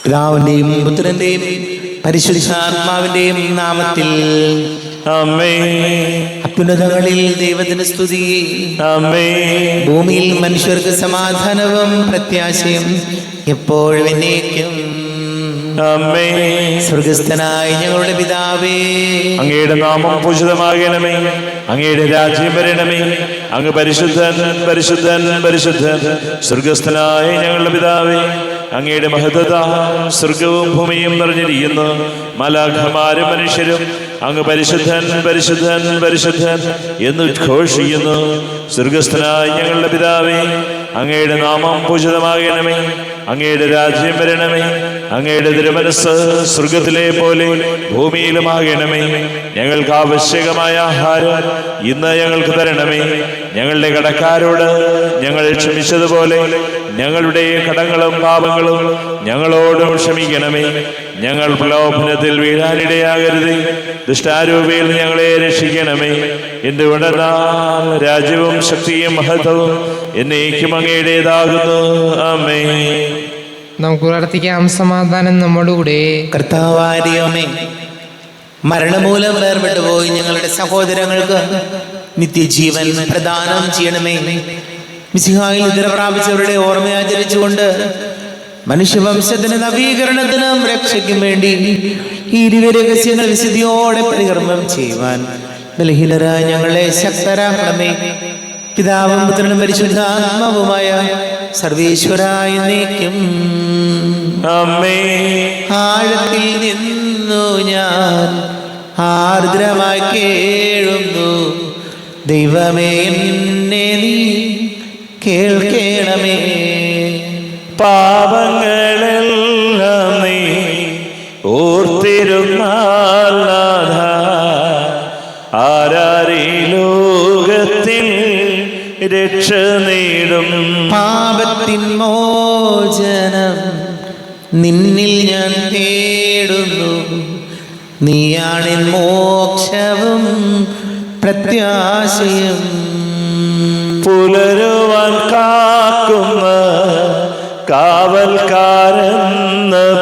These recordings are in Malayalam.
പിതാവിന്റെയും പുത്രന്റെയും പരിശുദ്ധാത്മാവിന്റെയും നാമത്തിൽ ആമേൻ. അത്യുന്നതങ്ങളിൽ ദൈവത്തിന് സ്തുതി. ആമേൻ. ഭൂമിയിൽ മനുഷ്യർക്ക് സമാധാനവും പ്രത്യാശയും എപ്പോഴും എന്നേക്കും. ആമേൻ. സ്വർഗസ്ഥനായ ഞങ്ങളുടെ പിതാവേ, അങ്ങയുടെ നാമം പൂജിതമാകണമേ. അങ്ങയുടെ രാജ്യം വരണമേ. അങ്ങ് പരിശുദ്ധൻ പരിശുദ്ധൻ പരിശുദ്ധൻ. സ്വർഗസ്ഥനായ ഞങ്ങളുടെ പിതാവേ, അങ്ങയുടെ മഹത്വത സ്വർഗവും ഭൂമിയും നിറഞ്ഞിരിക്കുന്നു. മാലാഖമാരും മനുഷ്യരും അങ്ങ് പരിശുദ്ധൻ പരിശുദ്ധൻ പരിശുദ്ധൻ എന്ന് ഉദ്ഘോഷിക്കുന്നു. സ്വർഗസ്ഥനായ ഞങ്ങളുടെ പിതാവേ, അങ്ങയുടെ നാമം പൂജിതമാകണമേ. അങ്ങയുടെ രാജ്യം വരണമേ. അങ്ങയുടെ തിരുമനസ്സ് സ്വർഗത്തിലെ പോലെ ഭൂമിയിലുമാകണമേ. ഞങ്ങൾക്ക് ആവശ്യകമായ ആഹാരം ഇന്ന് ഞങ്ങൾക്ക് തരണമേ. ഞങ്ങളുടെ കടക്കാരോട് ഞങ്ങൾ ക്ഷമിച്ചതുപോലെ ഞങ്ങളുടെ കടങ്ങളും പാപങ്ങളും ഞങ്ങളോടും ക്ഷമിക്കണമേ. ഞങ്ങൾ പ്രലോഭനത്തിൽ വീഴാനിടയാകരുതേ. ദുഷ്ടാരൂപിയിൽ ഞങ്ങളെ രക്ഷിക്കണമേ. എന്തുകൊണ്ടെന്നാൽ രാജ്യവും ശക്തിയും മഹത്വവും എന്നേക്കും അങ്ങയുടേതാകുന്നു. ആമേൻ. നമുക്ക് പ്രാർത്ഥിക്കാം. സമാധാനം നമ്മോടുകൂടെ. കർത്താവായ ദൈവമേ, മരണമൂലം വേർപെട്ടുപോയി ഞങ്ങളുടെ സഹോദരങ്ങൾക്ക് നിത്യജീവൻ പ്രദാനം ചെയ്യണമേ. മിശിഹായിൽ നിദ്ര പ്രാപിച്ചവരുടെ ഓർമ്മയാചരിച്ചുകൊണ്ട് മനുഷ്യവംശത്തിന് നവീകരണത്തിനും രക്ഷയ്ക്കും വേണ്ടി ഈ ദിവ്യരഹസ്യങ്ങൾ വിശുദ്ധിയോടെ പരികർമ്മം ചെയ്യുവാൻ ബലഹീനരായ ഞങ്ങളെ ശക്തരാക്കണമേ. പിതാവും പുത്രനും പരിശുദ്ധാത്മാവുമായ സർവേശ്വരായ എന്നേക്കും. ആമേൻ. ആഴത്തിൽ നിന്നു ഞാൻ ആർദ്രമായി കേഴുന്നു. ദൈവമേ, എന്നെ നീ കേൾക്കണമേ. പാപങ്ങളെല്ലാം നീ ഓർത്തിരുന്നാൽ നാഥ, ആരാരീ ലോകത്തിൽ രക്ഷ നേടും. പാപത്തിൻ മോചനം നിന്നിൽ ഞാൻ തേടുന്നു. നീയാണെൻ മോക്ഷവും പ്രത്യാശയും. പുലരുവാൻ കാക്കുന്ന കാവൽക്കാരെന്ന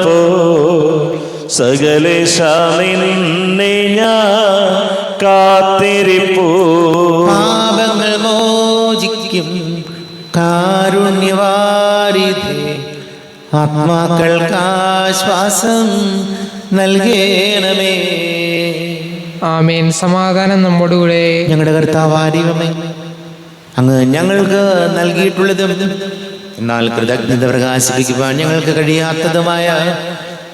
പോ സകലേശ നിന്നെ ഞാൻ കാത്തിരിപ്പൂ. പാപങ്ങൾ മോചിക്കും കാരുണ്യവാരിധേ, ആത്മാക്കൾക്ക് ആശ്വാസം നൽകണമേ. ആമേൻ. സമാധാനം നമ്മോടുകൂടെ. ഞങ്ങളുടെ കർത്താവായ ദൈവമേ, അങ്ങ് ഞങ്ങൾക്ക് നൽകിയിട്ടുള്ളതും എന്നാൽ കൃതജ്ഞത പ്രകാശിപ്പിക്കുവാൻ ഞങ്ങൾക്ക് കഴിയാത്തതുമായ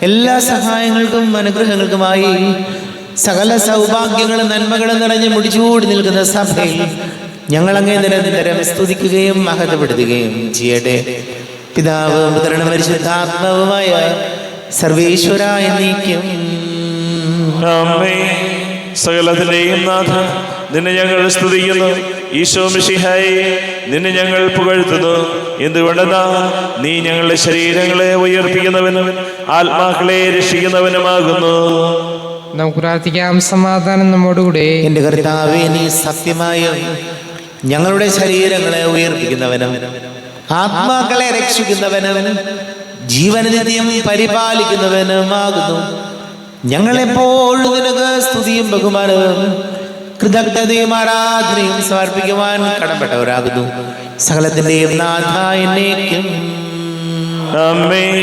എല്ലാ സഹായങ്ങൾക്കും അനുഗ്രഹങ്ങൾക്കുമായി സകല സൗഭാഗ്യങ്ങളും നന്മകളും നിറഞ്ഞ് മുടിച്ചൂടി നിൽക്കുന്ന സഭയിൽ ഞങ്ങൾ അങ്ങേ നിരന്തരം സ്തുതിക്കുകയും മഹത്വപ്പെടുത്തുകയും ചെയ്യട്ടെ. പിതാവും പുത്രനും പരിശുദ്ധാത്മാവുമായ സർവേശ്വരായ എന്നേക്കും. ആമേൻ. സകലത്തിന്റെയും നാഥ, നിന്നെ ഞങ്ങൾ സ്തുതിക്കുന്നു. ഈശോ മിശിഹായെ, നിന്നെ ഞങ്ങൾ പുകഴ്ത്തുന്നു. എന്തുകൊണ്ടെന്നാ നീ ഞങ്ങളുടെ ശരീരങ്ങളെ ഉയർപ്പിക്കുന്നവനും ആത്മാക്കളെ രക്ഷിക്കുന്നവനുമാകുന്നു. നമുക്ക് പ്രാർത്ഥിക്കാം. സമാധാനം നമ്മോടുകൂടെ. എന്റെ കർത്താവേ, നീ സത്യമായും ഞങ്ങളുടെ ശരീരങ്ങളെ ഉയർപ്പിക്കുന്നവനും ആത്മാക്കളെ രക്ഷിക്കുന്നവനും ജീവനിത്യം പരിപാലിക്കുന്നവനുമാകുന്നു. ഞങ്ങളെപ്പോഴും നിനക്ക് സ്തുതിയും ബഹുമാനവും കൃതജ്ഞതയും ആരാധനയും സമർപ്പിക്കുവാൻ കടപ്പെട്ടവരാകുന്നു. സകലത്തിന്റെയും നാഥ എന്നേക്കും. ആമേൻ.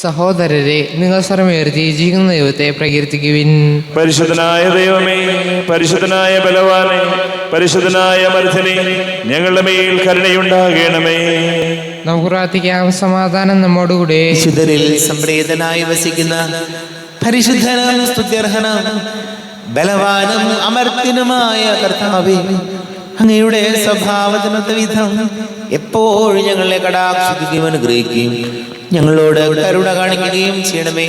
സഹോദരരെ, നിങ്ങൾ സ്വരമുയർത്തി ജീവിക്കുന്ന ദൈവത്തെ പ്രകീർത്തിക്കുവിൻ. പരിശുദ്ധനായ ദൈവമേ, പരിശുദ്ധനായ ബലവാനെ, പരിശുദ്ധനായ മർദ്ദനെ, ഞങ്ങളുടെ മേൽ കരുണയുണ്ടാകണമേ. നമുക്ക് പ്രാർത്ഥിക്കാം. സമാധാനം നമ്മോടുകൂടെ. വിശുദ്ധരിൽ സംപ്രീതനായി വസിക്കുന്ന പരിശുദ്ധനും സ്തുത്യർഹനും ബലവാനും അമർത്യനുമായ കർത്താവേ, അങ്ങയുടെ സ്വഭാവത്തിനൊത്ത വിധം എപ്പോഴും ഞങ്ങളെ കടാക്ഷിക്കുകയും അനുഗ്രഹിക്കുകയും ഞങ്ങളോട് കരുണ കാണിക്കുകയും ചെയ്യണമേ.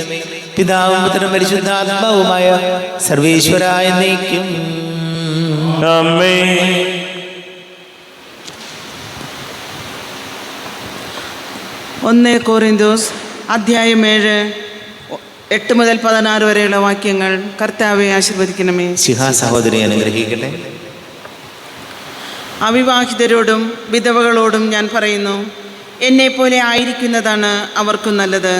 പിതാവും പുത്രനും പരിശുദ്ധാത്മാവുമായ സർവേശ്വരായ എന്നേക്കും. ആമേൻ. 1 കൊരിന്ത്യസ് അധ്യായം 7 8 മുതൽ 16 വരെയുള്ള വാക്യങ്ങൾ. കർത്താവെ ആശീർവദിക്കണമേ. ശിഹാ സഹോദരി അനുഗ്രഹിക്കട്ടെ. അവിവാഹിതരോടും വിധവകളോടും ഞാൻ പറയുന്നു, എന്നെപ്പോലെ ആയിരിക്കുന്നതാണ് അവർക്കും നല്ലത്.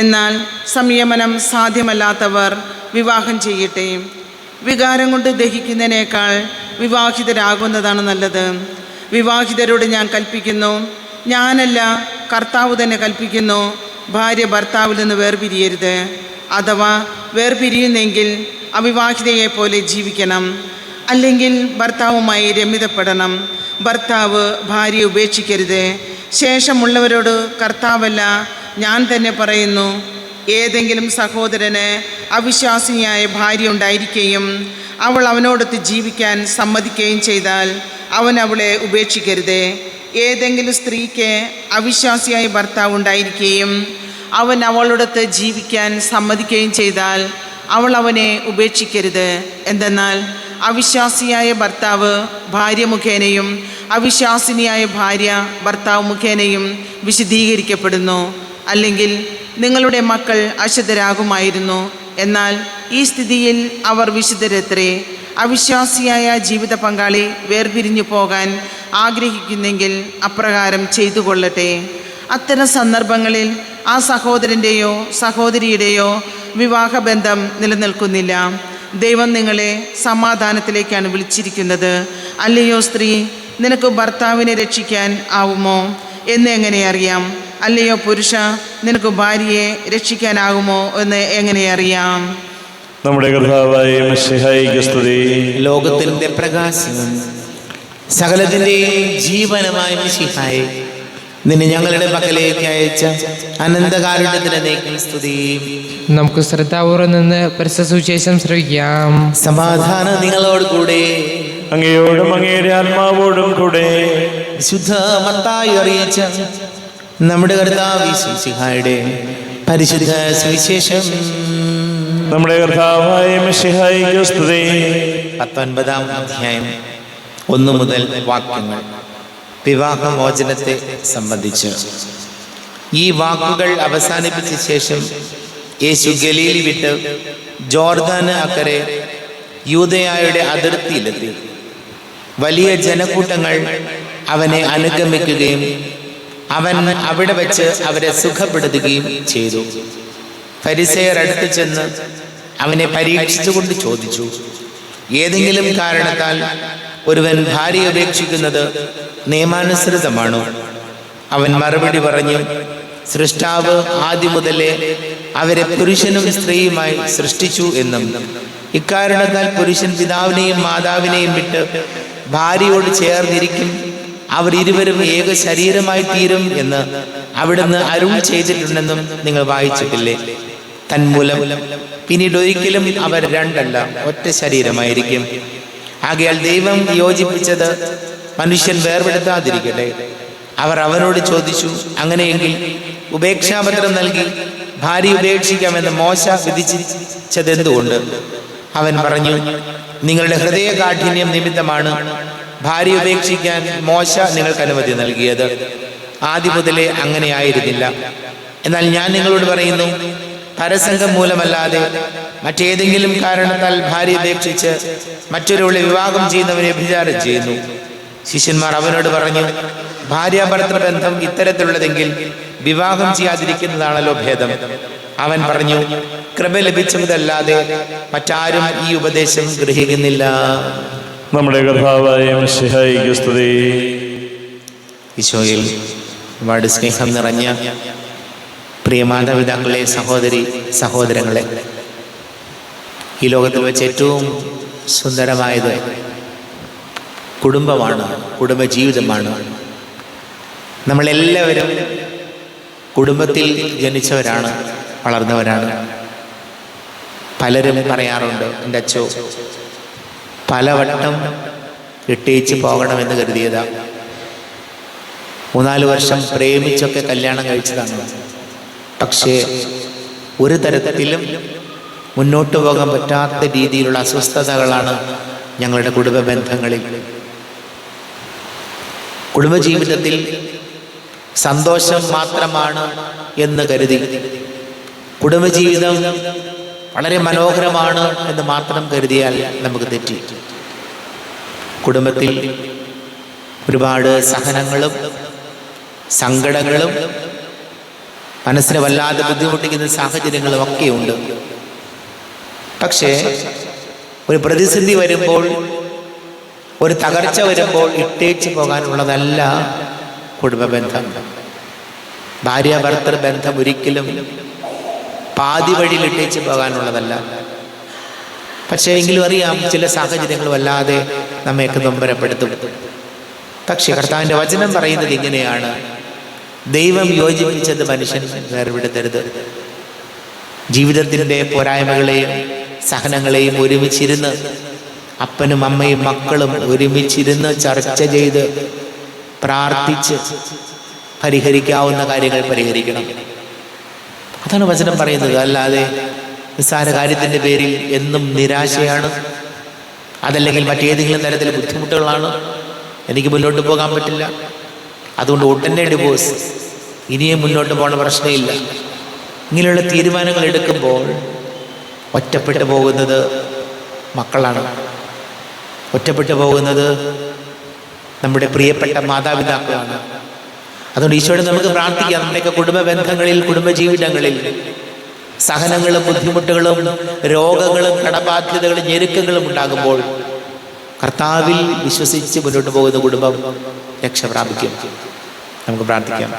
എന്നാൽ സംയമനം സാധ്യമല്ലാത്തവർ വിവാഹം ചെയ്യട്ടെ. വികാരം കൊണ്ട് ദഹിക്കുന്നതിനേക്കാൾ വിവാഹിതരാകുന്നതാണ് നല്ലത്. വിവാഹിതരോട് ഞാൻ കൽപ്പിക്കുന്നു, ഞാനല്ല കർത്താവ് തന്നെ കൽപ്പിക്കുന്നു, ഭാര്യ ഭർത്താവിൽ നിന്ന് വേർപിരിയരുത്. അഥവാ വേർപിരിയുന്നെങ്കിൽ അവിവാഹിതയെപ്പോലെ ജീവിക്കണം, അല്ലെങ്കിൽ ഭർത്താവുമായി രമ്യതപ്പെടണം. ഭർത്താവ് ഭാര്യയെ ഉപേക്ഷിക്കരുത്. ശേഷമുള്ളവരോട് കർത്താവല്ല, ഞാൻ തന്നെ പറയുന്നു, ഏതെങ്കിലും സഹോദരന് അവിശ്വാസിനിയായ ഭാര്യ ഉണ്ടായിരിക്കുകയും അവൾ അവനോടൊത്ത് ജീവിക്കാൻ സമ്മതിക്കുകയും ചെയ്താൽ അവൻ അവളെ ഉപേക്ഷിക്കരുത്. ഏതെങ്കിലും സ്ത്രീക്ക് അവിശ്വാസിയായ ഭർത്താവ് ഉണ്ടായിരിക്കുകയും അവൻ അവളോടൊത്ത് ജീവിക്കാൻ സമ്മതിക്കുകയും ചെയ്താൽ അവൾ അവനെ ഉപേക്ഷിക്കരുത്. എന്തെന്നാൽ അവിശ്വാസിയായ ഭർത്താവ് ഭാര്യ മുഖേനയും അവിശ്വാസിനിയായ ഭാര്യ ഭർത്താവ് മുഖേനയും വിശുദ്ധീകരിക്കപ്പെടുന്നു. അല്ലെങ്കിൽ നിങ്ങളുടെ മക്കൾ അശുദ്ധരാകുമായിരുന്നു. എന്നാൽ ഈ സ്ഥിതിയിൽ അവർ വിശുദ്ധരത്രേ. അവിശ്വാസിയായ ജീവിത പങ്കാളി വേർപിരിഞ്ഞു പോകാൻ ആഗ്രഹിക്കുന്നെങ്കിൽ അപ്രകാരം ചെയ്തു കൊള്ളട്ടെ. അത്തരം സന്ദർഭങ്ങളിൽ ആ സഹോദരൻ്റെയോ സഹോദരിയുടെയോ വിവാഹബന്ധം നിലനിൽക്കുന്നില്ല. ദൈവം നിങ്ങളെ സമാധാനത്തിലേക്കാണ് വിളിച്ചിരിക്കുന്നത്. അല്ലയോ സ്ത്രീ, നിനക്ക് ഭർത്താവിനെ രക്ഷിക്കാൻ ആവുമോ എന്ന് എങ്ങനെ അറിയാം? അല്ലയോ പുരുഷ, നിനക്ക് ഭാര്യയെ രക്ഷിക്കാനാകുമോ എന്ന് എങ്ങനെ അറിയാം? നമ്മുടെ കർത്താവായ മിശിഹായിക്ക് സ്തുതി. ലോകത്തിന്റെ പ്രകാശം സകലത്തിന്റെയും ജീവനമായ മിശിഹായെ, നിന്നെ ഞങ്ങളുടെ പക്കലേക്ക് അയച്ച അനന്തകാരുണ്യത്തിന് നീക്കും സ്തുതി. നമുക്ക് ശ്രദ്ധാപൂർവം നിന്ന് പരിശുദ്ധ സുവിശേഷം ശ്രവിക്കാം. സമാധാനം നിങ്ങളോട് കൂടെ. അങ്ങയോടും അങ്ങയുടെ ആത്മാവോടും കൂടെ. വിശുദ്ധ മത്തായി അറിയിച്ച നമ്മുടെ കർത്താവ് മിശിഹായുടെ പരിശുദ്ധ സുവിശേഷം. നമ്മുടെ കർത്താവായ മിശിഹായിക്ക് സ്തുതി. 19-ാം അധ്യായം 1 മുതൽ വാക്യങ്ങൾ. വിവാഹമോചനത്തെ സംബന്ധിച്ച് ഈ വാക്കുകൾ അവസാനിപ്പിച്ച ശേഷം യേശു ഗലീൽ വിട്ട് ജോർദാന് അക്കരെ യൂദയായുടെ അതിർത്തിയിലെത്തി. വലിയ ജനക്കൂട്ടങ്ങൾ അവനെ അനുഗമിക്കുകയും അവൻ അവിടെ വെച്ച് അവരെ സുഖപ്പെടുത്തുകയും ചെയ്തു. ഫരിസേയർ അടുത്ത് ചെന്ന് അവനെ പരീക്ഷിച്ചുകൊണ്ട് ചോദിച്ചു, ഏതെങ്കിലും കാരണത്താൽ ഒരുവൻ ഭാര്യ ഉപേക്ഷിക്കുന്നത് നിയമാനുസൃതമാണോ? അവൻ മറുപടി പറഞ്ഞു, സൃഷ്ടാവ് ആദ്യം മുതലേ അവരെ പുരുഷനും സ്ത്രീയുമായി സൃഷ്ടിച്ചു എന്നും ഇക്കാരണത്താൽ പുരുഷൻ പിതാവിനെയും മാതാവിനെയും വിട്ട് ഭാര്യയോട് ചേർന്നിരിക്കും, അവർ ഇരുവരും ഏക ശരീരമായി തീരും എന്ന് അവിടുന്ന് അരുൾ ചെയ്തിട്ടുണ്ടെന്നും നിങ്ങൾ വായിച്ചിട്ടില്ലേ? തന്മൂലം പിന്നീട് ഒരിക്കലും അവർ രണ്ടല്ല, ഒറ്റ ശരീരമായിരിക്കും. ആകയാൽ ദൈവം യോജിപ്പിച്ചത് മനുഷ്യൻ വേർപെടുത്താതിരിക്കട്ടെ. അവർ അവനോട് ചോദിച്ചു, അങ്ങനെയെങ്കിൽ ഉപേക്ഷാപത്രം നൽകി ഭാര്യ ഉപേക്ഷിക്കാമെന്ന് മോശ വിധിച്ചതെന്തുകൊണ്ട്? അവൻ പറഞ്ഞു, നിങ്ങളുടെ ഹൃദയകാഠിന്യം നിമിത്തമാണ് ഭാര്യ ഉപേക്ഷിക്കാൻ മോശ നിങ്ങൾക്ക് അനുമതി നൽകിയത്. ആദ്യം മുതലേ അങ്ങനെ ആയിരുന്നില്ല. എന്നാൽ ഞാൻ നിങ്ങളോട് പറയുന്നു, പരസംഗം മൂലമല്ലാതെ മറ്റേതെങ്കിലും കാരണത്താൽ ഭാര്യ ഉപേക്ഷിച്ച് മറ്റൊരുവളെ വിവാഹം ചെയ്യുന്നവനെ വ്യഭിചാരം ചെയ്യുന്നു. ശിഷ്യന്മാർ അവനോട് പറഞ്ഞു, ഭാര്യാഭർത്തൃ ബന്ധം ഇത്തരത്തിലുള്ളതെങ്കിൽ വിവാഹം ചെയ്യാതിരിക്കുന്നതാണല്ലോ ഭേദം. അവൻ പറഞ്ഞു, കൃപ ലഭിച്ചതല്ലാതെ മറ്റാരും ഈ ഉപദേശം ഗ്രഹിക്കുന്നില്ല. നമ്മുടെ കർത്താവായ മിശിഹായിക്ക് സ്തുതി. ഈശോയിൽ ഒരുപാട് സ്നേഹം നിറഞ്ഞ പ്രിയ മാതാപിതാക്കളെ, സഹോദരി സഹോദരങ്ങളെ, ഈ ലോകത്തിൽ വെച്ച് ഏറ്റവും സുന്ദരമായത് കുടുംബമാണ്, കുടുംബജീവിതമാണ്. നമ്മളെല്ലാവരും കുടുംബത്തിൽ ജനിച്ചവരാണ്, വളർന്നവരാണ്. പലരും പറയാറുണ്ട്, എൻ്റെ അച്ഛോ പലവട്ടം ഇട്ടേച്ച് പോകണമെന്ന് കരുതിയതാ, 3-4 വർഷം പ്രേമിച്ചൊക്കെ കല്യാണം കഴിച്ചതാണ്. പക്ഷേ ഒരു തരത്തിലും മുന്നോട്ട് പോകാൻ പറ്റാത്ത രീതിയിലുള്ള അസ്വസ്ഥതകളാണ് ഞങ്ങളുടെ കുടുംബ ബന്ധങ്ങളിൽ. കുടുംബജീവിതത്തിൽ സന്തോഷം മാത്രമാണ് എന്ന് കരുതി, കുടുംബജീവിതം വളരെ മനോഹരമാണ് എന്ന് മാത്രം കരുതിയാൽ നമുക്ക് തെറ്റി. കുടുംബത്തിൽ ഒരുപാട് സഹനങ്ങളും സങ്കടങ്ങളും മനസ്സിനെ വല്ലാതെ ബുദ്ധിമുട്ടിക്കുന്ന സാഹചര്യങ്ങളും ഒക്കെയുണ്ട്. പക്ഷേ ഒരു പ്രതിസന്ധി വരുമ്പോൾ, ഒരു തകർച്ച വരുമ്പോൾ ഇട്ടേച്ച് പോകാനുള്ളതല്ല കുടുംബബന്ധം. ഭാര്യ ഭർത്തൃ ബന്ധം ഒരിക്കലും പാതി വഴിയിൽ ഇട്ടേച്ച് പോകാനുള്ളതല്ല. പക്ഷേ എങ്കിലും അറിയാം, ചില സാഹചര്യങ്ങൾ വല്ലാതെ നമ്മയൊക്കെ നൊമ്പരപ്പെടുത്തും. പക്ഷേ കർത്താവിൻ്റെ വചനം പറയുന്നത് ഇങ്ങനെയാണ്: ദൈവം യോജിപ്പിച്ചത് മനുഷ്യൻ വേർപെടുത്തരുത്. ജീവിതത്തിൻ്റെ പോരായ്മകളെയും സഹനങ്ങളെയും ഒരുമിച്ചിരുന്ന് അപ്പനും അമ്മയും മക്കളും ഒരുമിച്ചിരുന്ന് ചർച്ച ചെയ്ത് പ്രാർത്ഥിച്ച് പരിഹരിക്കാവുന്ന കാര്യങ്ങൾ പരിഹരിക്കണം. അതാണ് വചനം പറയുന്നത്. അല്ലാതെ നിസ്സാര കാര്യത്തിൻ്റെ പേരിൽ എന്നും നിരാശയാണ്, അതല്ലെങ്കിൽ മറ്റേതെങ്കിലും തരത്തിൽ ബുദ്ധിമുട്ടുകളാണ്, എനിക്ക് മുന്നോട്ട് പോകാൻ പറ്റില്ല, അതുകൊണ്ട് ഉടനെ ഡിവോഴ്സ്, ഇനിയും മുന്നോട്ട് പോകുന്ന പ്രശ്നമില്ല, ഇങ്ങനെയുള്ള തീരുമാനങ്ങൾ എടുക്കുമ്പോൾ ഒറ്റപ്പെട്ടു പോകുന്നത് മക്കളാണ്, ഒറ്റപ്പെട്ടു പോകുന്നത് നമ്മുടെ പ്രിയപ്പെട്ട മാതാപിതാക്കളാണ്. അതുകൊണ്ട് ഈശോയോട് നമുക്ക് പ്രാർത്ഥിക്കാം, നമ്മുടെയൊക്കെ കുടുംബ ബന്ധങ്ങളിൽ, കുടുംബജീവിതങ്ങളിൽ സഹനങ്ങളും ബുദ്ധിമുട്ടുകളും രോഗങ്ങളും കടബാധ്യതകളും ഞെരുക്കങ്ങളും ഉണ്ടാകുമ്പോൾ കർത്താവിൽ വിശ്വസിച്ച് മുന്നോട്ട് പോകുന്ന കുടുംബം രക്ഷ പ്രാപിക്കും. നമുക്ക് പ്രാർത്ഥിക്കാം.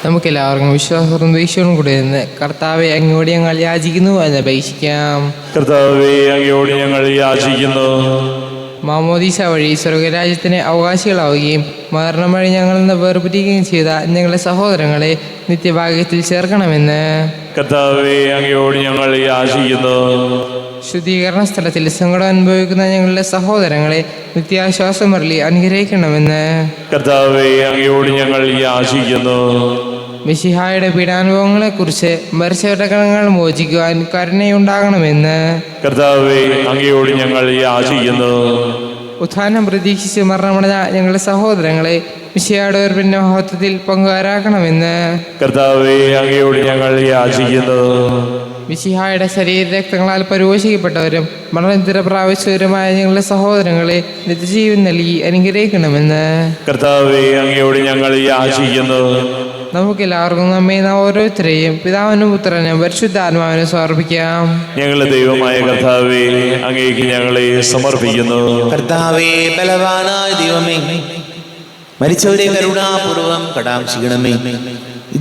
നമുക്കെല്ലാവർക്കും വിശ്വാസവും ദേഷ്യവും കൂടെ നിന്ന് കർത്താവെ അങ്ങോട്ട് ഞങ്ങൾ യാചിക്കുന്നു എന്ന് അപേക്ഷിക്കാം. കർത്താവേ, അങ്ങയോട് ഞങ്ങൾ യാചിക്കുന്നു. മാമോദീസ വഴി സ്വർഗരാജ്യത്തിന് അവകാശികളാവുകയും മരണം വഴി ഞങ്ങളിൽ നിന്ന് വേർപിരിക്കുകയും ചെയ്ത ഞങ്ങളുടെ സഹോദരങ്ങളെ നിത്യഭാഗ്യത്തിൽ ചേർക്കണമെന്ന് കർത്താവേ, അങ്ങയോട് ഞങ്ങൾ യാചിക്കുന്നു. ശുദ്ധീകരണ സ്ഥലത്തിൽ സങ്കടം അനുഭവിക്കുന്ന ഞങ്ങളുടെ സഹോദരങ്ങളെ നിത്യാശ്വാസം അരുളി അനുഗ്രഹിക്കണമെന്ന് കർത്താവേ, അങ്ങയോട് ഞങ്ങൾ യാചിക്കുന്നു. മിശിഹായുടെ പീഡാനുഭവങ്ങളെക്കുറിച്ച് മരിച്ചവരുടെ കടങ്ങൾ മോചിക്കുവാൻ കരുണയുണ്ടാകണമെന്ന് കർത്താവേ, അങ്ങയോട് ഞങ്ങൾ യാചിക്കുന്നു. ഉത്ഥാനം പ്രതീക്ഷിച്ച് മരണമടഞ്ഞ ഞങ്ങളുടെ സഹോദരങ്ങളെ മിശിഹായുടെ ഉയർപ്പിന്റെ മഹത്വത്തിൽ പങ്കുകാരാക്കണമെന്ന് കർത്താവേ, അങ്ങയോട് ഞങ്ങൾ യാചിക്കുന്നു. മിശിഹായുടെ ശരീരരക്തങ്ങളാൽ പരിപോഷിക്കപ്പെട്ടവരും മരണനിദ്ര പ്രാപിച്ചവരുമായ ഞങ്ങളുടെ സഹോദരങ്ങളെ നിത്യജീവൻ നൽകി അനുഗ്രഹിക്കണമെന്ന് കർത്താവേ, അങ്ങയോട് ഞങ്ങൾ യാചിക്കുന്നു. നമുക്കെല്ലാവർക്കും നമ്മെ ഓരോരുത്തരെയും പിതാവിനും പുത്രനും പരിശുദ്ധാത്മാവിനും സമർപ്പിക്കാം. ഞങ്ങളുടെ ദൈവമായ കർത്താവേ, അങ്ങേക്ക് ഞങ്ങളെ സമർപ്പിക്കുന്നു. കർത്താവേ, ബലവാനായ ദൈവമേ, മരിച്ചവരെ കരുണാപൂർവം കടാക്ഷിക്കണമേ,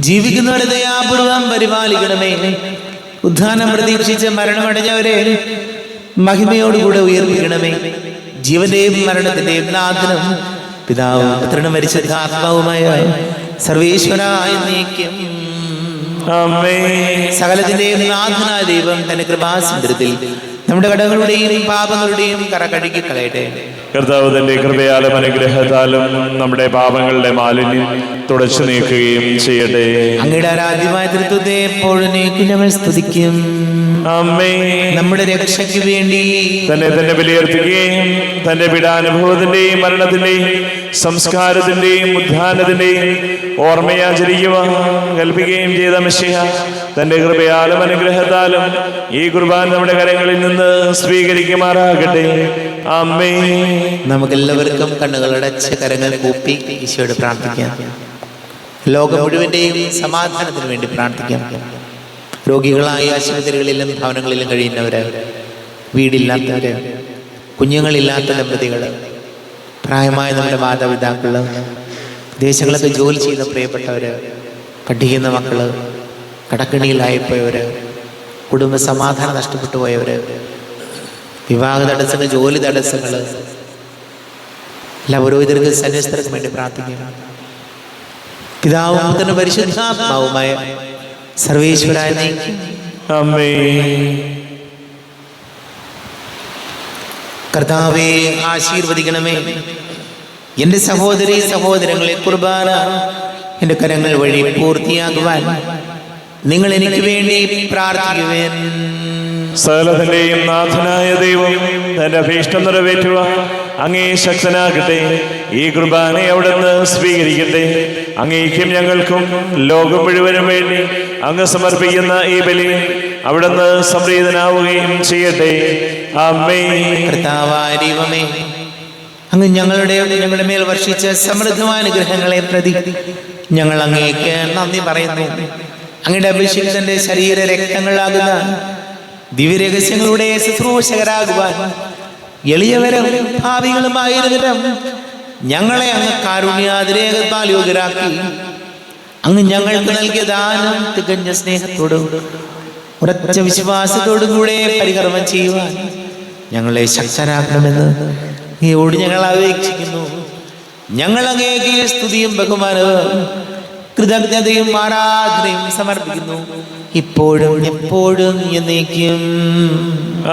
ജീവിക്കുന്നവരെ ദയാപൂർവം പരിപാലിക്കണമേ. ഉദ്ധാനം പ്രതീക്ഷിച്ച് മരണമടഞ്ഞവരെ മഹിമയോടുകൂടെ ഉയർപ്പിക്കണമേ. ജീവന്റെയും മരണത്തിന്റെയും നാഥനും പിതാവും പുത്രനും പരിശുദ്ധാത്മാവുമായ സർവേശ്വരായ നീക്കും സകലത്തിന്റെയും നാഥനായ ദൈവം തന്റെ കൃപാസമുദ്രത്തിൽ നമ്മുടെ കടങ്ങളുടെയും പാപങ്ങളുടെയും കറ കഴുകി കളയട്ടെ. കർത്താവ് തന്റെ കൃപയാലും അനുഗ്രഹത്താലും നമ്മുടെ പാപങ്ങളുടെ മാലിന്യം തുടച്ചു നീക്കുകയും ചെയ്യട്ടെ. അങ്ങയുടെ ആരാധ്യമായ തൃത്വത്തെ എപ്പോഴും ഞങ്ങൾ സ്തുതിക്കും. നമ്മുടെ രക്ഷയ്ക്ക് വേണ്ടി തന്നെ ബലിയർപ്പിക്കുകയും തന്റെ പീഡാനുഭവത്തിന്റെയും മരണത്തിന്റെയും സംസ്കാരത്തിന്റെയും ഉദ്ധാനത്തിന്റെയും ഓർമ്മയാചരിക്കുവാൻ കൽപ്പിക്കുകയും ചെയ്ത മിശിഹ തന്റെ കൃപയാലും അനുഗ്രഹത്താലും ഈ കുർബാന നമ്മുടെ കരങ്ങളിൽ നിന്ന് സ്വീകരിക്കുമാറാകട്ടെ. ആമേൻ. നമുക്കെല്ലാവർക്കും കണ്ണുകളടച്ച് കരങ്ങൾ കൂപ്പി ഈശോയോട് പ്രാർത്ഥിക്കാം. ലോകം മുഴുവന്റെയും സമാധാനത്തിന് വേണ്ടി പ്രാർത്ഥിക്കാം. രോഗികളായ ആശുപത്രികളിലും ഭവനങ്ങളിലും കഴിയുന്നവര്, വീടില്ലാത്തവര്, കുഞ്ഞുങ്ങളില്ലാത്ത ദമ്പതികൾ, പ്രായമായ നമ്മുടെ മാതാപിതാക്കള്, ദേശങ്ങളൊക്കെ ജോലി ചെയ്യുന്ന പ്രിയപ്പെട്ടവര്, പഠിക്കുന്ന മക്കള്, കടക്കണിയിലായിപ്പോയവര്, കുടുംബ സമാധാനം നഷ്ടപ്പെട്ടു പോയവര്, വിവാഹ തടസ്സങ്ങൾ, ജോലി തടസ്സങ്ങൾ, എല്ലാ ഓരോരുത്തർക്കും സന്യസ്തർക്കും വേണ്ടി പ്രാർത്ഥിക്കണം. പിതാവും പുത്രനും പരിശുദ്ധാത്മാവുമായ സർവേശ്വരായ നീക്കും. കർത്താവേ, ആശീർവദിക്കണമേ. എൻ്റെ സഹോദരി സഹോദരങ്ങളെ കുർബാന എൻ്റെ കരങ്ങൾ വഴി പൂർത്തിയാകുവാൻ നിങ്ങൾ എനിക്ക് വേണ്ടി പ്രാർത്ഥിക്കുവേൻ. സകലത്തിന്റെയും നാഥനായ ദൈവം തന്റെ അഭീഷ്ടം നിറവേറ്റുവാൻ അങ്ങേ ശക്തനാകട്ടെ. ഈ കുർബാനയെ അവിടുന്ന് സ്വീകരിക്കട്ടെ. അങ്ങേക്കും ഞങ്ങൾക്കും ലോകം മുഴുവനും വേണ്ടി അങ്ങ് സമർപ്പിക്കുന്ന ഈ ബലി അവിടുന്ന് സംപ്രീതനാവുകയും ചെയ്യട്ടെ. ആമേൻ. കർത്താവായ ദൈവമേ, അങ്ങ് ഞങ്ങളുടെ മേൽ വർഷിച്ച സമൃദ്ധമായ അനുഗ്രഹങ്ങളെ പ്രതി ഞങ്ങൾ അങ്ങേക്ക് നന്ദി പറയുന്നു. അങ്ങയുടെ അഭിഷിക്തന്റെ ശരീര രക്തങ്ങളാകുന്ന ദിവ്യരഹസ്യങ്ങളുടെ ശുശ്രൂഷകരാകുവാൻ എളിയവരും ഭാവികളുമായിരുന്നിട്ടും ഞങ്ങളെ അങ്ങ് കാരുണ്യാതിരേകത്താൽ യോഗ്യരാക്കി. അങ്ങ് ഞങ്ങൾക്ക് നൽകിയ ദാനം തികഞ്ഞ സ്നേഹത്തോടും ഉറച്ച വിശ്വാസത്തോടും കൂടെ പരികർമ്മം ചെയ്യുവാൻ ഞങ്ങളെ ശക്തരാക്കണമെന്ന് അങ്ങയോട് ഞങ്ങൾ അപേക്ഷിക്കുന്നു. ഞങ്ങൾ അങ്ങേക്ക് സ്തുതിയും ബഹുമാനവും കൃതജ്ഞതയും ആരാധനയും സമർപ്പിക്കുന്നു, ഇപ്പോഴും എപ്പോഴും എന്നേക്കും.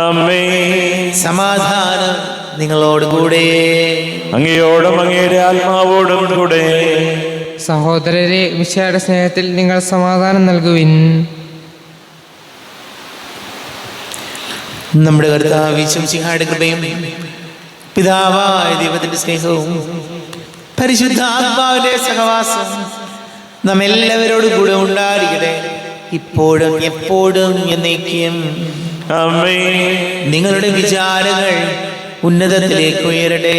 ആമേൻ. സമാധാനം നിങ്ങളോട് കൂടെ. അങ്ങയോടും അങ്ങയുടെ ആത്മാവോടും കൂടെ. സഹോദരരെ, മിശിഹായുടെ സ്നേഹത്തിൽ നിങ്ങൾ സമാധാനം നൽകുവിൻ. നമ്മുടെ കർത്താവ് മിശിഹായുടെ കൃപയും പിതാവായ ദൈവത്തിന്റെ സ്നേഹവും പരിശുദ്ധാത്മാവിന്റെ സഹവാസം നമ്മെല്ലാവരോടും കൂടെ ഉണ്ടായിരിക്കട്ടെ, ഇപ്പോഴും എപ്പോഴും എന്നേക്കും. ആമേൻ. നിങ്ങളുടെ വിചാരങ്ങൾ ഉന്നതത്തിലേക്ക് ഉയരട്ടെ.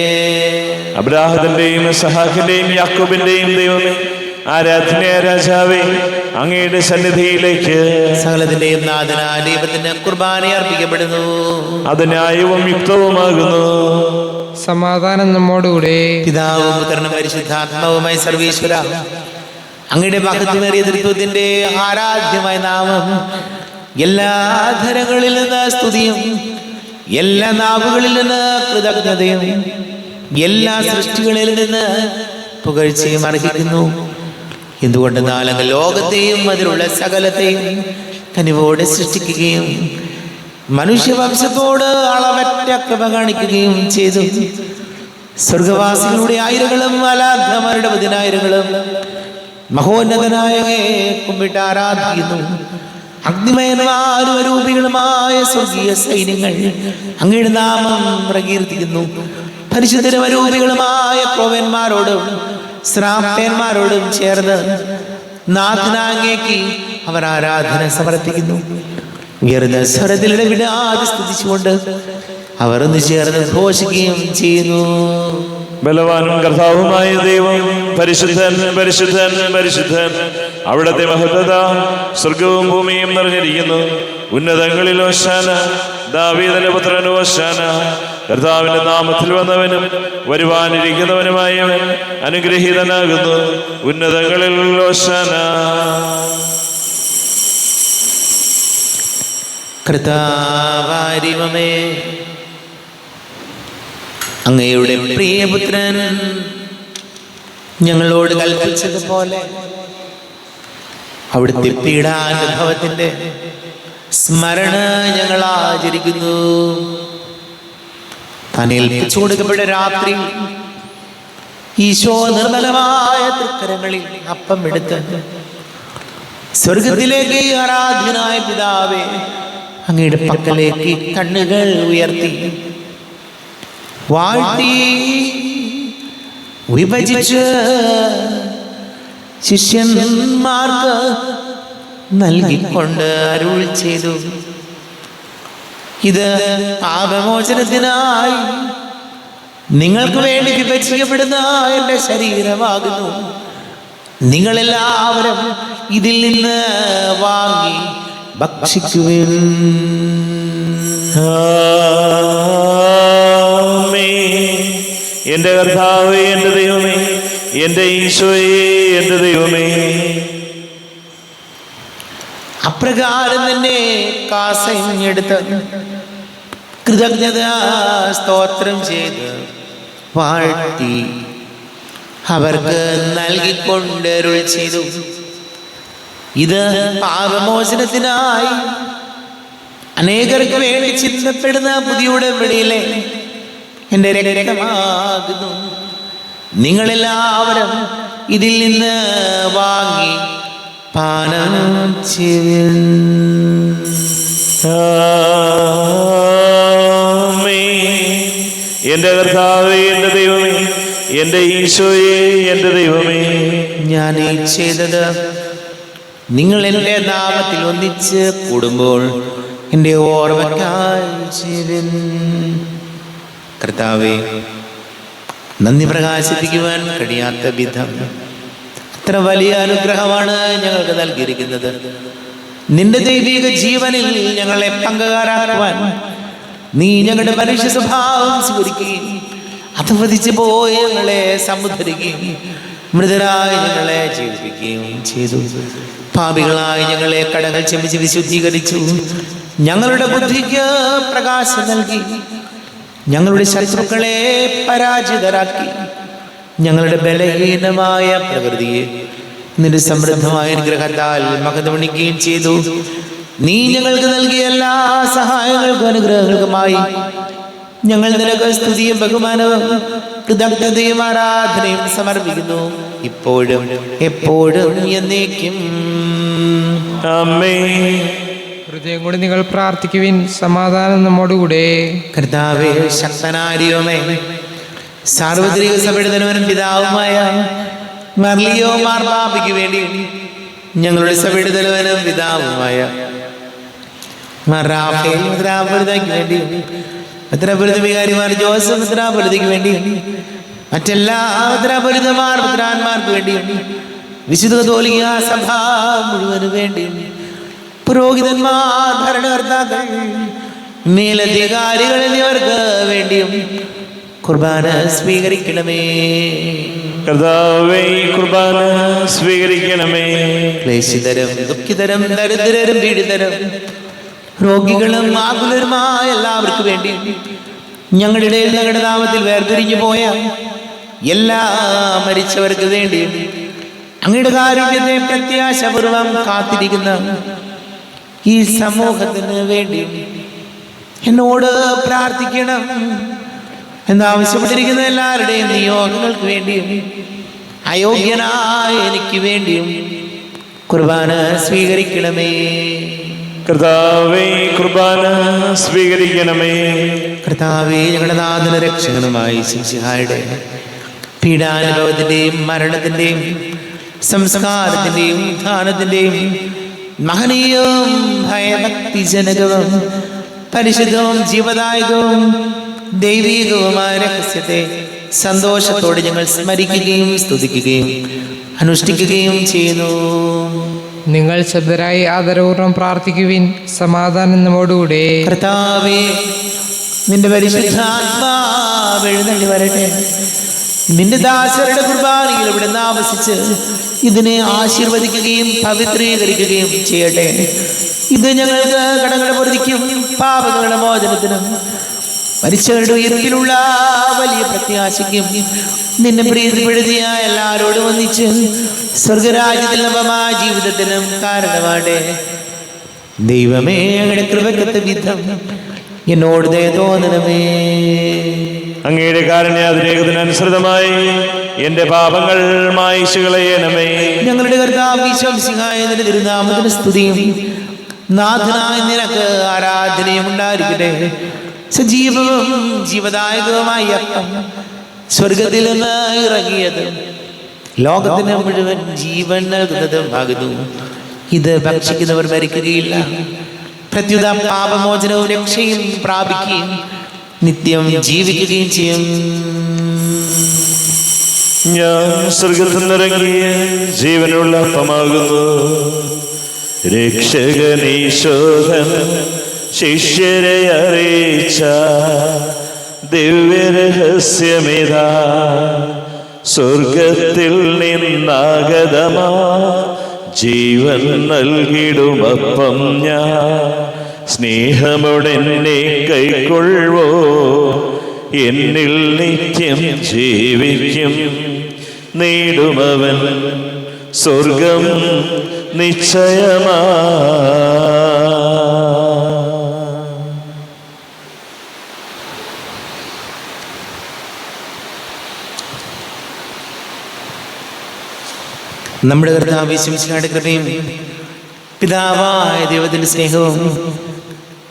അബ്രാഹത്തിന്റെയും ഇസ്ഹാക്കിന്റെയും യാക്കോബിന്റെയും ദൈവമേ, ആരാധനയായ രാജാവേ, അങ്ങയുടെ സന്നിധിയിലേക്ക് സകലത്തിന്റെയും നാഥനായ ദൈവത്തിന് കുർബാന അർപ്പിക്കപ്പെടുന്നു. അത് ന്യായവും യുക്തവുമാകുന്നു. സമാധാനം നമ്മോടുകൂടെ. പിതാവും പുത്രനും പരിശുദ്ധാത്മാവുമായ സർവീശ്വര, അങ്ങയുടെ മഹത്വമേറിയ തൃത്വത്തിന്റെ ആരാധ്യമായ നാമം എല്ലാ ധരങ്ങളിൽ നിന്ന് സ്തുതിയും എല്ലാ നാവുകളിൽ നിന്ന് കൃതജ്ഞതയും എല്ലാ സൃഷ്ടികളിൽ നിന്ന് പുകഴ്ചയും അർഹിക്കുന്നു. എന്തുകൊണ്ടെന്നാൽ അങ്ങ് ലോകത്തെയും അതിലുള്ള സകലത്തെയും കനിവോടെ സൃഷ്ടിക്കുകയും മനുഷ്യവംശത്തോട് അളവറ്റ കൃപ കാണിക്കുകയും ചെയ്തു. സ്വർഗവാസികളുടെ ആയിരങ്ങളും മാലാഖമാരുടെ പതിനായിരങ്ങളും മഹോന്നതനായ കുമ്പിട്ട് ആരാധിക്കുന്നു. അഗ്നിമയന്മാരും അരൂപികളുമായ സ്വർഗീയ സൈന്യങ്ങൾ അങ്ങയുടെ നാമം പ്രകീർത്തിക്കുന്നു. പരിശുദ്ധരും അരൂപികളുമായ ക്രോവന്മാരോടും ശ്രാപ്പന്മാരോടും ചേർന്ന് നാഥനാങ്ങേക്ക് അവർ ആരാധന സമർപ്പിക്കുന്നു. ഉയർന്ന സ്വരത്തിൽ ഇടവിടാതെ സ്തുതിച്ചുകൊണ്ട് അവർ ഒന്ന് ചേർന്ന് ഘോഷിക്കുകയും ചെയ്യുന്നു. ബലവാനും കർത്താവുമായ ദൈവം പരിശുദ്ധൻ പരിശുദ്ധൻ പരിശുദ്ധൻ. അവിടുത്തെ മഹത്വത സ്വർഗവും ഭൂമിയും നിറഞ്ഞിരിക്കുന്നു. ഉന്നതങ്ങളിൽ ഓശാന, ദാവീദിന്റെ പുത്രൻ ഓശാന. കർത്താവിന്റെ നാമത്തിൽ വന്നവനും വരുവാനിരിക്കുന്നവനുമായവൻ അനുഗ്രഹീതനാകുന്നു. ഉന്നതങ്ങളിൽ ഓശാന. കർത്താവാരിമമേ, അങ്ങയുടെ പ്രിയപുത്രൻ ഞങ്ങളോട് കൽപ്പിച്ചതുപോലെ അവിടുത്തെ പീഡാനുഭവത്തിന്റെ സ്മരണ ഞങ്ങൾ ആചരിക്കുന്നു. താൻ ഏൽപ്പിച്ചു കൊടുക്കപ്പെട്ട രാത്രി ഈശോ നിർമ്മലമായ തൃക്കരങ്ങളിൽ അപ്പം എടുത്ത് സ്വർഗത്തിലേക്ക് ആരാധ്യനായ പിതാവേ, അങ്ങയുടെ പക്കലേക്ക് കണ്ണുകൾ ഉയർത്തി വാഴ്ത്തി വിഭജിച്ച് ശിഷ്യന്മാർക്ക് നൽകിക്കൊണ്ട് അരുൾ ചെയ്തു, ഇത് പാപമോചനത്തിനായി നിങ്ങൾക്ക് വേണ്ടി വിഭജിക്കപ്പെടുന്ന എൻ്റെ ശരീരമാകുന്നു. നിങ്ങളെല്ലാവരും ഇതിൽ നിന്ന് വാങ്ങി ഭക്ഷിക്കുവിൻ. എന്റെ കർത്താവേ, എന്റെ ദൈവമേ, എന്റെ ഈശോയെ, എന്റെ ദൈവമേ. അപ്രകാരം തന്നെ കാസഞ്ഞെടുത്ത് കൃതജ്ഞത സ്തോത്രം ചെയ്ത് വാഴ്ത്തി അവർക്ക് നൽകിക്കൊണ്ടരുൾ ചെയ്തു, ഇത് പാപമോചനത്തിനായി അനേകർക്ക് വേണ്ടി ചിന്തപ്പെടുന്ന പുതിയ ഉടമ്പടിയിലെ എൻ്റെ രക്തമാകുന്നു. നിങ്ങളെല്ലാവരും ഇതിൽ നിന്ന് വാങ്ങി പാനം ചെയ്യുവിൻ. എന്റെ കർത്താവേ, എന്റെ ദൈവമേ, എന്റെ ഈശോയെ, എന്റെ ദൈവമേ. ഞാൻ ഈ ചെയ്തത് നിങ്ങൾ എൻ്റെ നാമത്തിൽ ഒന്നിച്ച് കൂടുമ്പോൾ എൻ്റെ ഓർമ്മയ്ക്കായി ചെയ്യുവിൻ. കർത്താവേ, നന്ദി പ്രകാശിപ്പിക്കുവാൻ കഴിയാത്ത വിധം അത്ര വലിയ അനുഗ്രഹമാണ് ഞങ്ങൾക്ക് നൽകിയിരിക്കുന്നത്. നിന്റെ ദൈവിക ജീവനിൽ ഞങ്ങളെ പങ്കുകാരാക്കുവാൻ നീ ഞങ്ങളുടെ മനുഷ്യ സ്വഭാവം സ്വീകരിക്കുകയും അധപതിച്ചു പോയി ഞങ്ങളെ സമുദ്ധരിക്കുകയും മൃതരായി ഞങ്ങളെ ജീവിപ്പിക്കുകയും ചെയ്തു. പാപികളായി ഞങ്ങളെ കടങ്ങൾ ക്ഷമിച്ച് വിശുദ്ധീകരിച്ചു. ഞങ്ങളുടെ ബുദ്ധിക്ക് പ്രകാശം നൽകി. ഞങ്ങളുടെ ശത്രുക്കളെ പരാജിതരാക്കി. ഞങ്ങളുടെ ബലഹീനമായ പ്രകൃതിയെ നിന്റെ സമൃദ്ധമായ അനുഗ്രഹത്താൽ മഹത്വമണിക്കുകയും ചെയ്തു. നീ ഞങ്ങൾക്ക് നൽകിയ എല്ലാ സഹായങ്ങൾക്കും അനുഗ്രഹങ്ങൾക്കുമായി ഞങ്ങൾ നിനക്ക് സ്തുതിയും ബഹുമാനവും കൃതജ്ഞതയും ആരാധനയും സമർപ്പിക്കുന്നു, ഇപ്പോഴും എപ്പോഴും എന്നേക്കും. ആമേൻ. ഹൃദയം കൊണ്ട് നിങ്ങൾ പ്രാർത്ഥിക്കുവിൻ, സമാധാനം നമ്മോടുകൂടെ. കർത്താവേ, ശക്തനാരിയോമേ, സാർവത്രിക സഭയുടെ തലവനും പിതാവുമായ മർലിയോ മാർപ്പാപ്പയ്ക്ക് വേണ്ടി ഞങ്ങളുടെ സഭയുടെ തലവനും പിതാവുമായ റാഫേൽ മെത്രാപ്പൊലീത്തായ്ക്ക് വേണ്ടി, മെത്രാപ്പൊലീത്ത വികാരിമാർ ജോസഫ് മെത്രാപ്പൊലീത്തയ്ക്ക് വേണ്ടി, മറ്റെല്ലാ മെത്രാപ്പൊലീത്തമാർ മെത്രാന്മാർക്ക് വേണ്ടി, വിശുദ്ധ കത്തോലിക്ക സഭ മുഴുവന് വേണ്ടി, പുരോഹിതന്മാർ, ഭരണകർത്താക്കൾ, മേലധികാരികൾ എന്നിവർക്ക് വേണ്ടിയും കുർബാന സ്വീകരിക്കണമേ. കർത്താവേ, കുർബാന സ്വീകരിക്കണമേ. ക്ലേശിതരും ദുഃഖിതരും ദരിദ്രരും പീഡിതരും രോഗികളും ആകുലരുമായ എല്ലാവർക്കും വേണ്ടി, ഞങ്ങളുടെ ഇടയിൽ ഞങ്ങളുടെ നാമത്തിൽ വേർപിരിഞ്ഞു പോയ എല്ലാ മരിച്ചവർക്ക് വേണ്ടി, അങ്ങയുടെ കാരുണ്യത്തെ പ്രത്യാശപൂർവം കാത്തിരിക്കുന്ന ഈ സമൂഹത്തിന് വേണ്ടി എന്നോട് പ്രാർത്ഥിക്കണം എന്നാവശ്യപ്പെട്ടിരിക്കുന്ന എല്ലാവരുടെയും നിയോഗങ്ങൾക്ക് വേണ്ടിയും അയോഗ്യനായ എനിക്ക് വേണ്ടിയും കുർബാന സ്വീകരിക്കണമേ. കർത്താവേ, കുർബാന സ്വീകരിക്കണമേ. കർത്താവേ, ഞങ്ങളുടെ നാഥന രക്ഷകനുമായി ശിശുഹായുടെ പീഡാനുഭവത്തിന്റെയും മരണത്തിന്റെയും സംസ്കാരത്തിന്റെയും ഉത്ഥാനത്തിന്റെയും മഹനീയവും ഭയഭക്തിജനകവും പരിശുദ്ധവും ജീവദായകവും ദൈവീകവുമായ രഹസ്യത്തെ സന്തോഷത്തോടെ ഞങ്ങൾ സ്മരിക്കുകയും സ്തുതിക്കുകയും അനുഷ്ഠിക്കുകയും ചെയ്യുന്നു. നിങ്ങൾ ശബ്ദരായി ആദരപൂർവ്വം പ്രാർത്ഥിക്കുവിൻ, സമാധാനം നമ്മോടുകൂടെ. കർത്താവേ, നിന്റെ പരിശുദ്ധാത്മാവ് എഴുന്നള്ളി വരട്ടെ. നിന്റെ ദാസരുടെ കുർബാനയിൽ ഇവിടെ ആവസിച്ച് ഇതിനെ ആശീർവദിക്കുകയും പവിത്രീകരിക്കുകയും ചെയ്യട്ടെ. ഇത് ഞങ്ങൾക്ക് കടങ്ങളുടെ പൊറുതിക്കും പാപങ്ങളുടെ മോചനത്തിനും മരിച്ചവരുടെ ഉയർപ്പിലുള്ള വലിയ പ്രത്യാശയ്ക്കും നിന്നെ പ്രീതിപ്പെടുത്തിയ എല്ലാവരോടും ഒന്നിച്ച് സ്വർഗരാജ്യത്തിൽ നവമായ ജീവിതത്തിനും കാരണമാട്ടെ. ദൈവമേ, അങ്ങയുടെ കൃപയ്ക്കൊത്ത വിധം എന്നോട് ദയ തോന്നണമേ. അങ്ങയുടെ കാരുണ്യാതിരേകത്തിനനുസൃതമായി എന്റെ പാപങ്ങൾ മായിച്ചു കളയണമേ. ഞങ്ങളുടെ കർത്താവ് ഈശോമിശിഹായ നിന്റെ തിരുനാമത്തിന് സ്തുതിയും നാഥനായ നിനക്ക് ആരാധനയും ഉണ്ടായിരിക്കട്ടെ. സജീവവും ജീവദായകവുമായ അപ്പം സ്വർഗത്തിൽ നിന്ന് ഇറങ്ങിയത് ലോകത്തിന് മുഴുവൻ ജീവൻ നൽകുന്നതും ആകുന്നു. ഇത് ഭക്ഷിക്കുന്നവർ മരിക്കുകയില്ല, പ്രത്യുത പാപമോചനവും രക്ഷയും പ്രാപിക്കുകയും നിത്യം ജീവിക്കുകയും ചെയ്യും. ഞാൻ സ്വർഗത്തിൽ നിന്നിറങ്ങിയ ജീവനുള്ള അപ്പമാകുന്നു. രക്ഷകനീശോധൻ ശിഷ്യരെ അറിയിച്ച ദിവ്യരഹസ്യമിതാ, സ്വർഗത്തിൽ നിന്നാഗതമാ ജീവൻ നൽകിടുമപ്പം ഞാൻ. സ്നേഹമുടെന്നെ കൈക്കൊള്ളുവോ, എന്നിൽ നിത്യം ജീവിക്കും. നേടുമവൻ സ്വർഗം നിശ്ചയമാ. നമ്മുടെ കർത്താവ് യേശുമിശിഹായുടെ കൃപയും പിതാവായ ദൈവത്തിന്റെ സ്നേഹവും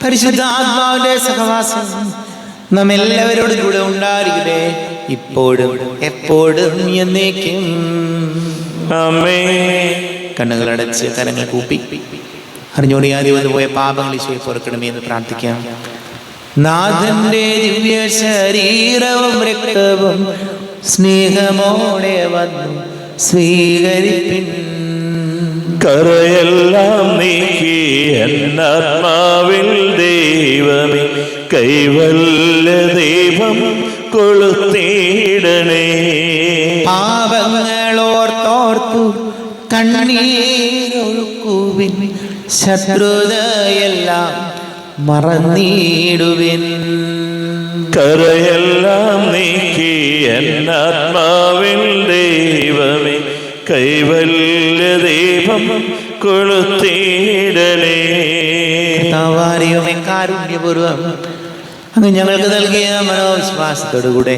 പരിശുദ്ധാത്മാവിന്റെ സഹവാസം നമ്മെല്ലാവരോടും കൂടെ ഉണ്ടായിരിക്കട്ടെ, ഇപ്പോഴും എപ്പോഴും എന്നേക്കും. ആമേൻ. കണ്ണുകളടച്ച് കരങ്ങൾ കൂപ്പി അറിഞ്ഞോടിയാതെ വന്നു പോയ പാപങ്ങൾ ഈശോയെ പൊറുക്കണമേ എന്ന് പ്രാർത്ഥിക്കാം. നാഥന്റെ ദിവ്യ ശരീരവും രക്തവും സ്നേഹമോടെ വന്നു സ്വീകരിപ്പിൻ. കറയെല്ലാം നീക്കി എന്നാത്മാവിൽ ദൈവമേ കൈവല്യ ദീപം കൊളുത്തിയിടണേ. പാപങ്ങളോർത്തോർത്തു കണ്ണീരൊഴുക്കുവിൻ, ശത്രുതയെല്ലാം മറന്നിടുവിൻ. കറയെല്ലാം നീക്കി എന്നാത്മാവിൽ ദൈവമേ കൈവല്യ ദീപം കൊളുത്തിയിടണേ. കർത്താവാരിയുമേ കാരുണ്യപൂർവം അങ്ങ് ഞങ്ങൾക്ക് നൽകിയ മനോവിശ്വാസത്തോടുകൂടെ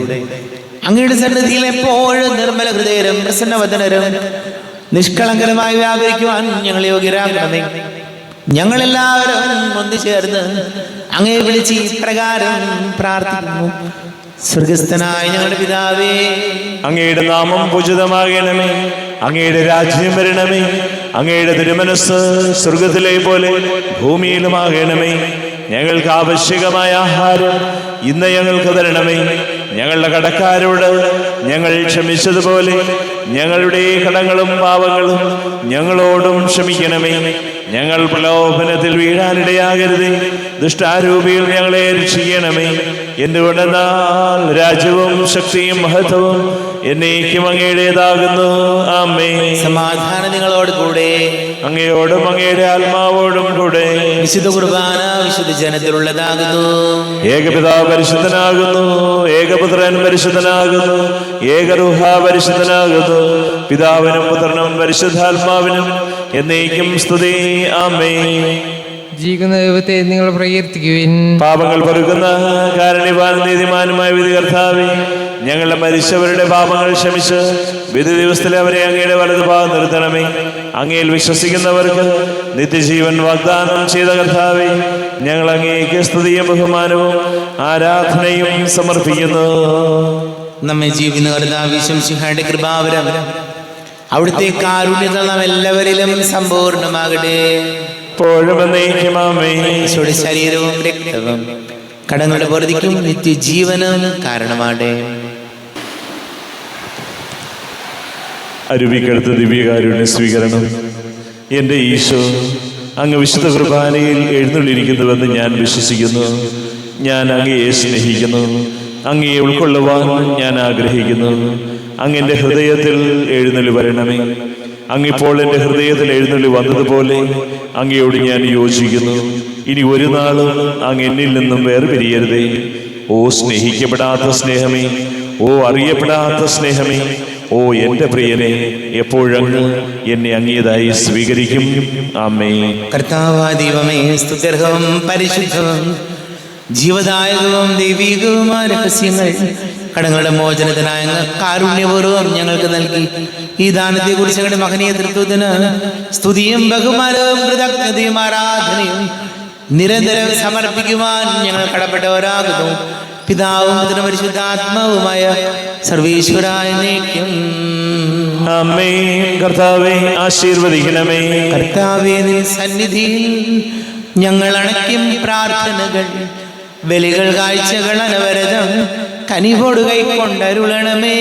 അങ്ങയുടെ സന്നിധിയിൽ എപ്പോഴും നിർമ്മല ഹൃദയരും പ്രസന്നവദനരും നിഷ്കളങ്കരമായി വ്യാപരിക്കുവാൻ ഞങ്ങൾ യോഗ്യരാകണമേ. ഞങ്ങളെല്ലാവരും ഒന്നുചേർന്ന് അങ്ങേ വിളിച്ച് ഇപ്രകാരം പ്രാർത്ഥിക്കുന്നു. സ്വർഗസ്ഥനായ ഞങ്ങളുടെ പിതാവേ, അങ്ങയുടെ നാമം പൂജിതമാകണമേ. അങ്ങയുടെ രാജ്യം വരണമേ. അങ്ങയുടെ തിരുമനസ് സ്വർഗത്തിലെ പോലെ ഭൂമിയിലുമാകണമേ. ഞങ്ങൾക്ക് ആവശ്യകമായ ആഹാരം ഇന്ന് ഞങ്ങൾക്ക് തരണമേ. ഞങ്ങളുടെ കടക്കാരോട് ഞങ്ങൾ ക്ഷമിച്ചതുപോലെ ഞങ്ങളുടെ കടങ്ങളും പാവങ്ങളും ഞങ്ങളോടും ക്ഷമിക്കണമേ. ഞങ്ങൾ പ്രലോഭനത്തിൽ വീഴാനിടയാകരുതേ. ദുഷ്ടാരൂപിയിൽ ഞങ്ങളെ രക്ഷിക്കണമേ. എന്തുകൊണ്ടെന്നാൽ രാജ്യവും ശക്തിയും മഹത്വവും എന്നേക്കും അങ്ങയുടേതാകുന്നു. ആമേൻ. സമാധാനം നിങ്ങളോട് കൂടെ. അങ്ങയോടും അങ്ങയുടെ ആത്മാവോടും കൂടെ. വിശുദ്ധ കുർബാന വിശുദ്ധ ജനത്തിലുള്ളതാകുന്നു. ഏകപിതാവ് പരിശുദ്ധനാകുന്നു, ഏകപുത്രൻ പരിശുദ്ധനാകുന്നു, ഏകരൂഹ പരിശുദ്ധനാകുന്നു. പിതാവിനും പുത്രനും പരിശുദ്ധാത്മാവിനും എന്നേക്കും സ്തുതി. ആമേൻ. ജീവിക്കുന്ന ദൈവത്തെ നിങ്ങൾ പ്രകീർത്തിക്കുവിൻ. പാപങ്ങൾ പൊറുക്കുന്ന കാരുണ്യവാനും നീതിമാനുമായ വിധി കർത്താവേ, ഞങ്ങളുടെ മരിച്ചവരുടെ പാപങ്ങൾ ക്ഷമിച്ച് വിധി ദിവസത്തിൽ അവരെ അങ്ങയുടെ വലതുഭാഗം നിർത്തണമേ. അങ്ങയിൽ വിശ്വസിക്കുന്നവർക്ക് നിത്യജീവൻ വാഗ്ദാനം ചെയ്ത കർത്താവേ, ഞങ്ങൾ അങ്ങേക്ക് സ്തുതിയും ബഹുമാനവും ആരാധനയും സമർപ്പിക്കുന്നു. നമ്മെ ജീവിക്കുന്ന കർത്താവ് ശംസിഹായുടെ കൃപാവരം അവിടുത്തെ കാരുണ്യങ്ങൾ നാം എല്ലാവരിലും സമ്പൂർണ്ണമാകട്ടെ. ഈശോയുടെ ശരീരവും രക്തവും കടങ്ങളുടെ പൊറുതിക്കും നിത്യജീവനും കാരണമാട്ടെ. അരുവിക്കടുത്ത ദിവ്യകാരുണ്യ സ്വീകരണം. എൻ്റെ ഈശോ, അങ്ങ് വിശുദ്ധ കുർബാനയിൽ എഴുന്നള്ളിയിരിക്കുന്നുവെന്ന് ഞാൻ വിശ്വസിക്കുന്നു. ഞാൻ അങ്ങയെ സ്നേഹിക്കുന്നു. അങ്ങയെ ഉൾക്കൊള്ളുവാൻ ഞാൻ ആഗ്രഹിക്കുന്നു. അങ്ങെൻ്റെ ഹൃദയത്തിൽ എഴുന്നള്ളി വരണമേ. അങ്ങിപ്പോൾ എൻ്റെ ഹൃദയത്തിൽ എഴുന്നള്ളി വന്നതുപോലെ അങ്ങയോട് ഞാൻ യോജിക്കുന്നു. ഇനി ഒരു നാളും അങ്ങ് എന്നിൽ നിന്നും വേർപിരിയരുതേ. ഓ സ്നേഹിക്കപ്പെടാത്ത സ്നേഹമേ, ഓ അറിയപ്പെടാത്ത സ്നേഹമേ, ഓ എൻ്റെ പ്രിയനെ, എപ്പോഴങ്ങ് എന്നെ അങ്ങേതായി സ്വീകരിക്കും. ആമേൻ. കർത്താവായ ദൈവമേ, സ്തുത്യർഹവും പരിശുദ്ധവും ജീവദായകവും ദൈവീകവുമായ രഹസ്യങ്ങൾ കടങ്ങളുടെ മോചനത്തിനായ കാരുണ്യപൂർവ്വം ഞങ്ങൾക്ക് നൽകി ഈ ദാനത്തെ കുറിച്ച് ഞങ്ങളുടെ മഹനീയ തൃത്വത്തിന് സ്തുതിയും ബഹുമാനവും കൃതജ്ഞതയും ആരാധനയും നിരന്തരം സമർപ്പിക്കുവാൻ ഞങ്ങൾ കടപ്പെട്ടവരാകുന്നു. പിതാവും പുത്രനും പരിശുദ്ധാത്മാവുമായ സർവീശ്വരായ എന്നേക്കും ആമേൻ. കർത്താവേ, ആശീർവദിക്കണമേ. കർത്താവേ, നിൻ സന്നിധിയിൽ ഞങ്ങൾ അണയ്ക്കും പ്രാർത്ഥനകൾ, ബലികൾ, കാഴ്ചകൾ അനവരതം കനിവോട് കൈക്കൊണ്ടരുളണമേ.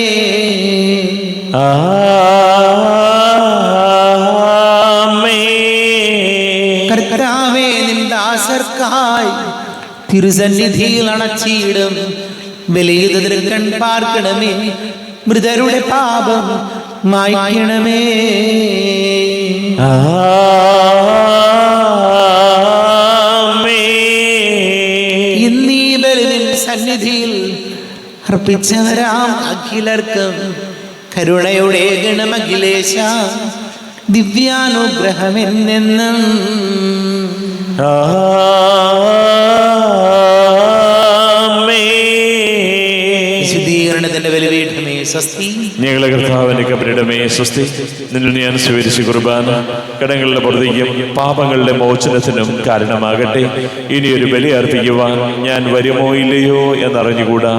കർത്താവേ, നിൻ ദാസർക്കായി തിരുസന്നിധിയിൽ അണച്ചിടും ബലിയുതൃക്കൺ പാർക്കണമേ. മൃതരുടെ പാപം മായ്ക്കണമേ. ഇന്നീ ബലിൻ സന്നിധിയിൽ അർപ്പിച്ചവരാം അഖിലർക്കും കരുണയുടെ ഗണമഖിലേശ ദിവ്യാനുഗ്രഹമെന്നെന്നും. വിശുദ്ധീകരണത്തിന്റെ ബലിപീഠമേ സ്വസ്തി. ഞങ്ങളെ കർത്താവിന്റെ കബരിടമേ സ്വസ്തി. നിന്നിൽ ഞാൻ സ്വീകരിച്ച കുർബാന കടങ്ങളുടെ പൊറുതിക്കും പാപങ്ങളുടെ മോചനത്തിനും കാരണമാകട്ടെ. ഇനിയൊരു ബലി അർപ്പിക്കുവാൻ ഞാൻ വരുമോ ഇല്ലയോ എന്നറിഞ്ഞുകൂടാ.